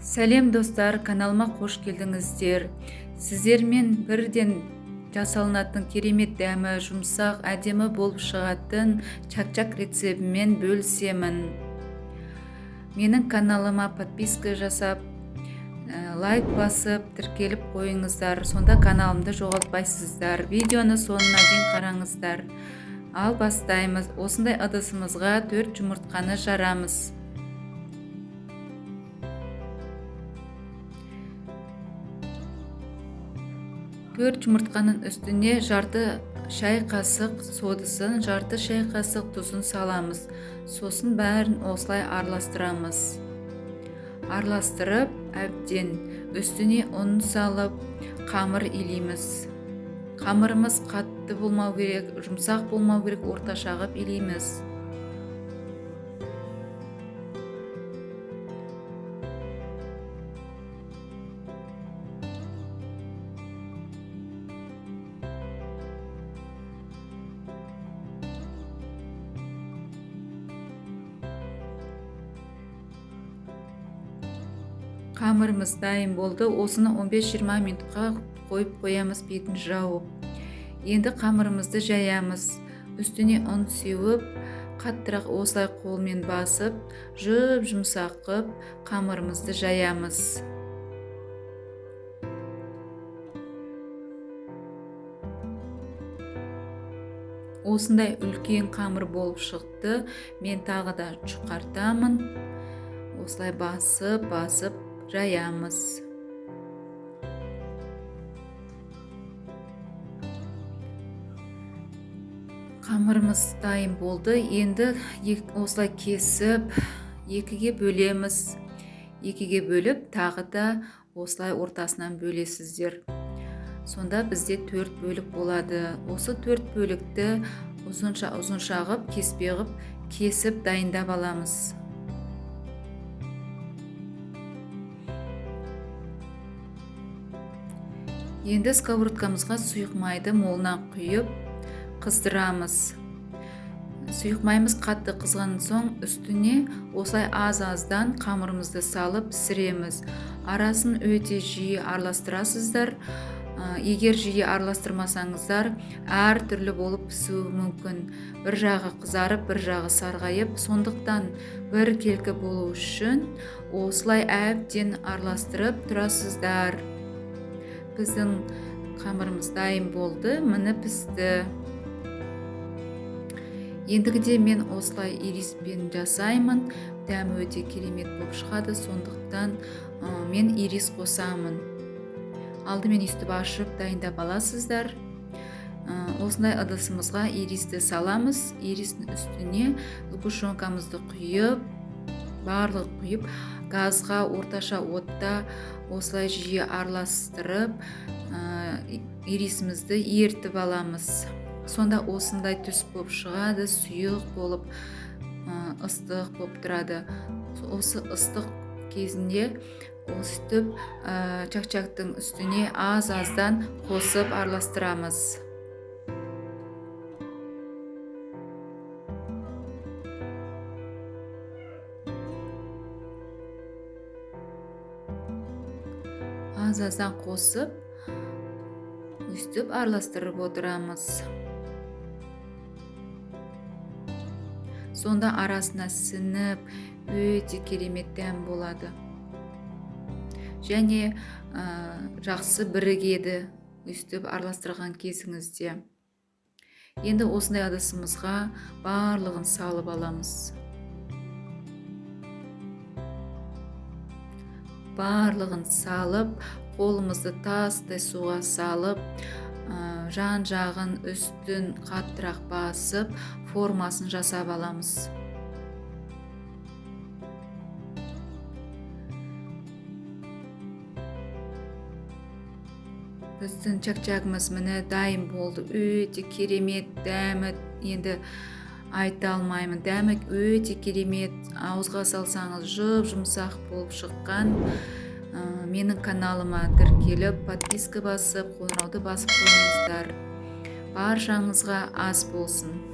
Сәлем достар, каналыма қош келдіңіздер. Сіздермен бірден жасалынатын керемет дәмі, жұмсақ, әдемі болып шығатын чак-чак рецебімен бөлісемін. Менің каналыма подписка жасап, лайк басып, тіркеліп қойыңыздар. Сонда каналымды жоғалтпайсыздар. Видеоны соңына дейін қараңыздар. Ал бастаймыз. Осындай ыдысымызға 4 жұмыртқаны жарамыз. 4 жұмыртқаның үстіне жарты шай қасық содасын, жарты шай қасық тұзын саламыз. Сосын бәрін осылай араластырамыз. Араластырып, әбден үстіне ұн салып, қамыр илейміз. Қамырымыз қатты болмау керек, жұмсақ болмау керек, орташа ғып илейміз. Қамырымыз дайын болды. Осыны 15-20 минутқа қойып қоямыз бетін жауып. Енді қамырымызды жаямыз. Үстіне ұн сеуіп, қаттырақ осылай қолмен басып, жұмсақ қып қамырымызды жаямыз. Осындай үлкен қамыр болып шықты. Мен тағы да жұқартамын. Осылай басып жаямыз. Қамырымыз дайын болды. Енді осылай кесіп, екіге бөлеміз. Екіге бөліп, тағы да осылай ортасынан бөлесіздер. Сонда бізде 4 бөлік болады. Осы 4 бөлікті ұзынша ғып, кеспе ғып, кесіп дайындап аламыз. Енді сковородкамызға сұйық майды молынан құйып қыздырамыз. Сұйық майымыз қатты қызған соң үстіне осылай аз-аздан қамырымызды салып пісіреміз. Арасын өте жиі араластырасыздар. Егер жиі араластырмасаңыздар, әр түрлі болып пісуі мүмкін. Бір жағы қызарып, бір жағы сарғайып, сондықтан бір келкі болу үшін осылай әбден араластырып тұрасыздар. Біздің қамырымыз дайын болды, міне пісті. Ендігіде мен осылай ириспен жасаймын. Дәмі өте керемет болып шығады, сондықтан мен ирис қосамын. Алдымен үстіп ашып дайындап аласыздар. Осындай ыдысымызға иристі саламыз. Иристің үстіне сгущенкамызды құйып, барлық құйып, газға орташа отта осылай жиі араластырып, ирисімізді ертіп аламыз. Сонда осындай түс болып шығады, сұйық болып, ыстық болып тұрады. Осы ыстық кезінде өстіп чак-чактың үстіне аз-аздан қосып араластырамыз. Аз-аздан қосып, өстіп араластырып отырамыз. Сонда арасына сіңіп, өте керемет дәм болады. Және жақсы бірігеді өстіп араластырған кезіңізде. Енді осындай ыдысымызға барлығын салып аламыз. Барлығын салып, қолымызды тастай суға салып, жан жағын үстін қаттырақ басып, формасын жасап аламыз. Біздің чак-чагымыз міне дайын болды. Өте керемет дәмі, енді айта алмаймын. Дәмі өте керемет. Ауызға салсаңыз жұмсақ болып шыққан. Менің каналыма тіркеліп, подписка басып, қоңырауды басып қойыңыздар. Баршаңызға ас болсын.